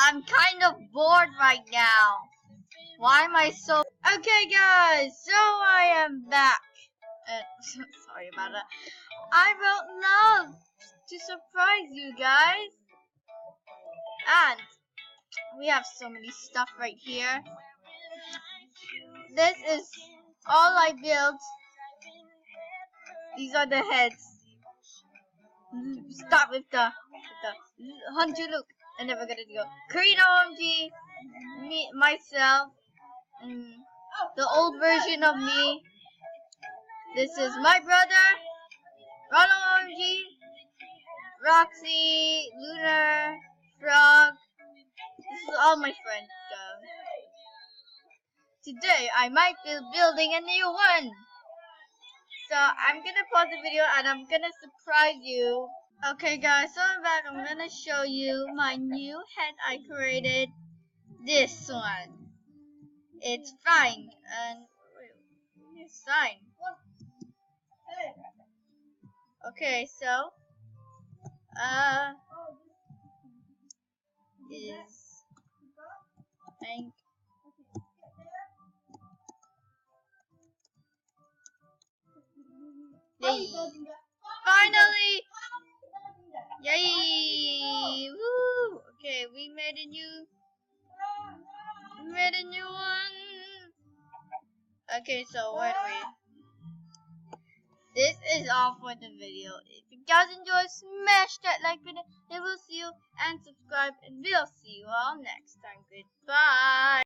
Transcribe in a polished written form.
I'm kind of bored right now. Why am I so... Okay, guys, so I am back. Sorry about that. I wrote love to surprise you guys. And we have so many stuff right here. This is all I built. These are the heads. Start with the Hunter look. I never got to go. Karina OMG, me, myself, and the old version of me. This is my brother, Ronald OMG, Roxy, Lunar, Frog. This is all my friends. Today I might be building a new one. So I'm gonna pause the video and I'm gonna surprise you. Okay guys, so I'm back. I'm gonna show you my new head I created. This one. It's flying and it's fine. Okay, so is thank Yay. Finally! Yay! Woo! Okay, we made a new one. Okay, so where do we? This is all for the video. If you guys enjoyed, smash that like button. And we'll see you and subscribe, and we'll see you all next time. Goodbye.